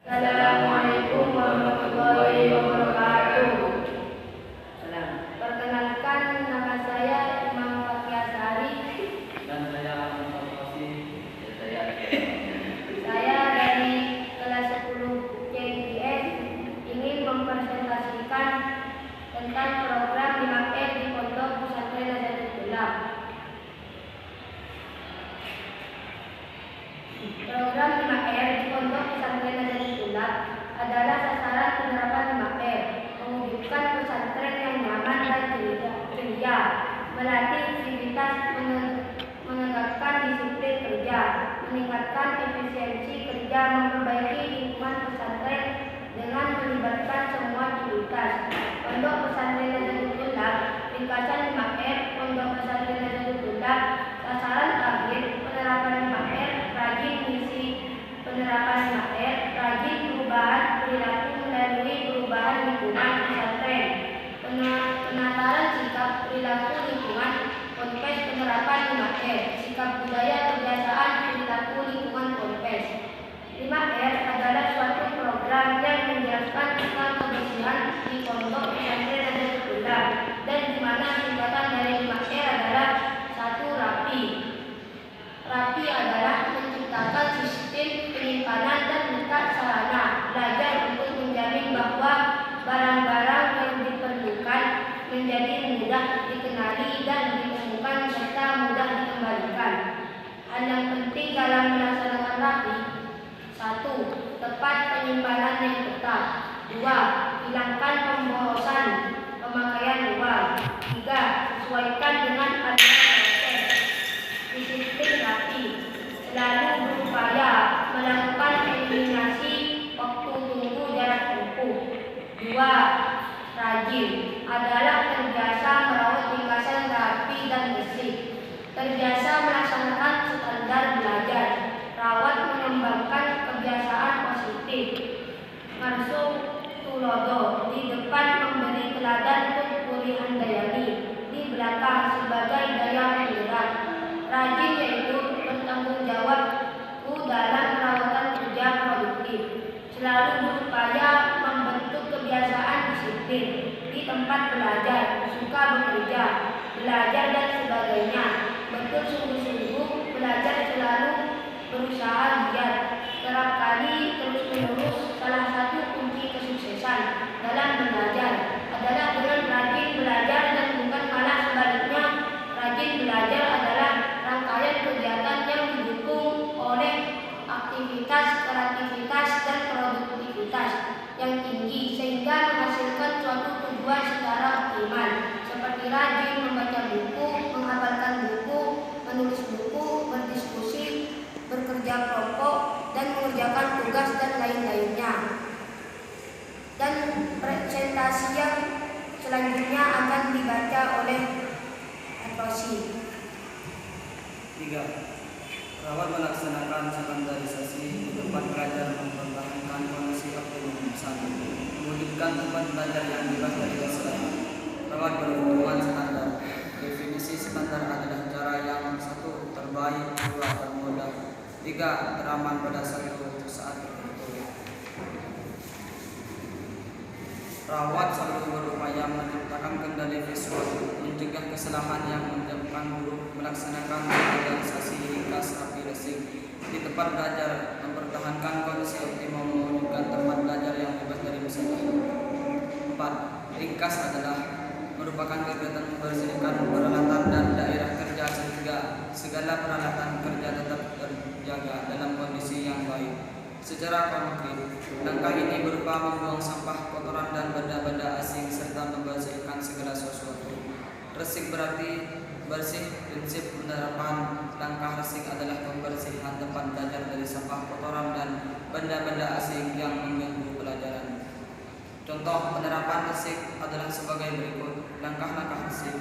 Assalamualaikum warahmatullahi wabarakatuh. Perkenalkan, nama saya Imam Fakiasari. Dan saya Ahmad Fauzi. Saya dari kelas 10 CGS ingin mempresentasikan tentang program 5R di Pondok Pesantren Nazatul Tulab. Program 5R di Pondok Pesantren Nazatul Tulab adalah sasaran penerapan 5R, mewujudkan pesantren yang nyaman dan ceria, melatih aktivitas, menegakkan disiplin kerja, meningkatkan efisiensi kerja, memperbaiki lingkungan pesantren dengan melibatkan semua aktivitas. Pondok Pesantren Nazatul Tulab, ringkasan 5R, Pondok Pesantren Nazatul Tulab, sasaran target penerapan 5R, rajin misi penerapan 5R, rajin perubahan perilaku melalui perubahan lingkungan pesantren, penataran sikap perilaku lingkungan, ponpes penerapan 5R, sikap budaya kebiasaan perilaku lingkungan ponpes. 5R adalah suatu program yang menjelaskan tentang kebersihan di Pondok Pesantren Nazatul Tulab, dan di mana singkatan dari 5R adalah 1. Rapi. Rapi adalah menciptakan sistem penyimpanan dan letak sarana belajar untuk menjamin bahwa barang-barang yang diperlukan menjadi mudah dikenali dan ditemukan serta mudah dikembalikan. Hal yang penting dalam melaksanakan rapi: 1. Tepat penyimpanan yang tetap. 2. Hilangkan pemborosan pemakaian uang. 3. Sesuaikan dengan aturan proses. Disiplin rapi. Selalu berupaya melakukan eliminasi waktu tunggu jarak tempuh. 2. Rajin adalah terbiasa merawat ringkasan rapi dan bersih. Terbiasa melaksanakan standar belajar. Rawat mengembangkan kebiasaan positif. Masuk tulodo, di depan memberi teladan untuk Puri Handayani, di belakang sebagai daya penggerak. Rajin yaitu bertanggung jawab dalam perawatan kerja produktif. Selalu berupaya membentuk kebiasaan disiplin di tempat belajar, suka bekerja, belajar dan sebagainya. Betul sungguh-sungguh belajar, selalu berusaha giat. Kerap kali terus-menerus. Salah satu kunci kesuksesan dalam belajar adalah dengan rajin belajar dan bukan malah sebaliknya. Rajin belajar adalah rangkaian kegiatan yang didukung oleh aktivitas, kreativitas, dan produktivitas yang tinggi sehingga menghasilkan suatu tujuan secara optimal, seperti rajin membaca buku, menghafalkan buku, menulis buku, berdiskusi, bekerja kelompok, dan mengerjakan tugas dan lain-lainnya. Dan presentasi yang selanjutnya akan dibaca oleh Rosi. 3. Rawat melaksanakan standarisasi di tempat belajar, mempertahankan kondisi optimum. 1. Mewujudkan tempat belajar yang bebas dari kesalahan. Rawat berhubungan standar. Definisi standar adalah cara yang 1. Terbaik, 2. Termudah, 3. Teraman pada satu saat tertentu. Rawat selalu berupaya menciptakan kendali visual, mencegah kesalahan yang menyebabkan guru, melaksanakan standarisasi ringkas, rapi, resik di tempat belajar, mempertahankan kondisi optimum, mewujudkan tempat belajar yang bebas dari masalah. 4. Ringkas adalah merupakan kegiatan membersihkan peralatan dan daerah kerja sehingga segala peralatan kerja tetap terjaga dalam kondisi yang baik. Secara konkret, langkah ini berupa membuang sampah, kotoran, dan benda-benda asing serta membersihkan segala sesuatu. Resik berarti bersih. Prinsip penerapan langkah resik adalah pembersihan tempat belajar dari sampah, kotoran, dan benda-benda asing yang mengganggu pelajaran. Contoh penerapan resik adalah sebagai berikut. Langkah-langkah resik.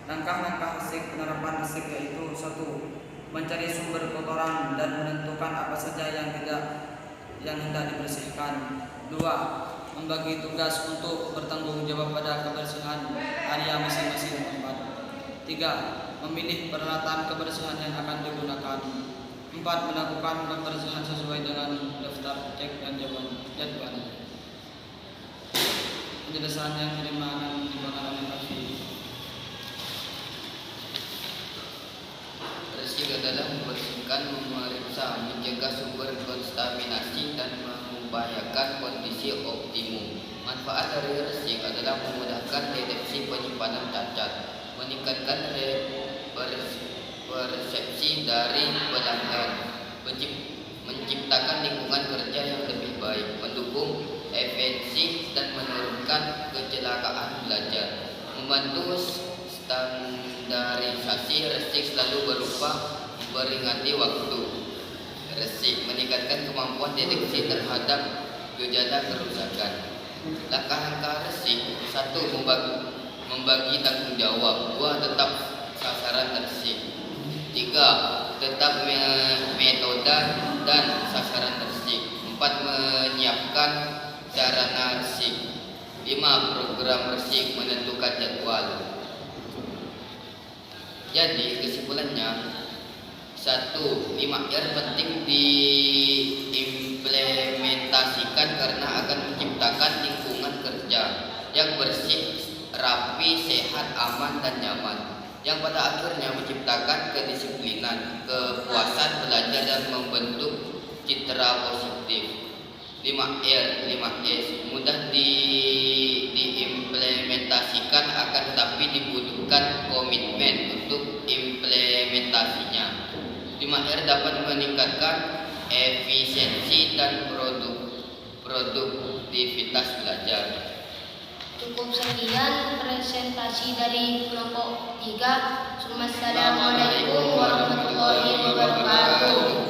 Langkah-langkah resik penerapan resik yaitu: 1. Mencari sumber kotoran dan menentukan apa saja yang hendak dibersihkan. 2. Membagi tugas untuk bertanggung jawab pada kebersihan area masing-masing tempat. 3. Memilih peralatan kebersihan yang akan digunakan. 4. Melakukan pembersihan sesuai dengan daftar cek dan jadwal. Penjelasan yang terima dibacakan oleh Kafi. Resik adalah membersihkan, memeriksa, menjaga sumber kontaminasi dan mengupayakan kondisi optimum. Manfaat dari resik adalah memudahkan deteksi penyimpanan cacat, meningkatkan persepsi dari pelanggan, menciptakan lingkungan kerja yang lebih baik, mendukung efisiensi dan menurunkan kecelakaan belajar, membantu standarisasi. Resik selalu berupa memperingati waktu. Resik meningkatkan kemampuan deteksi terhadap gejala kerusakan. Langkah-langkah resik: 1. Membagi tanggung jawab. 2. Tetap sasaran resik. 3. Tetap metode dan sasaran resik. 4. Menyiapkan sarana resik. 5. Program resik, menentukan jadwal. Jadi kesimpulannya, 1. 5R penting diimplementasikan karena akan menciptakan lingkungan kerja yang bersih, rapi, sehat, aman, dan nyaman, yang pada akhirnya menciptakan kedisiplinan, kepuasan belajar, dan membentuk citra positif. 5R, 5S mudah diimplementasikan, akan tetapi dibutuhkan komitmen untuk implementasinya. 5R dapat meningkatkan efisiensi dan produktivitas belajar. Cukup sekian presentasi dari kelompok 3. Wassalamualaikum warahmatullahi wabarakatuh.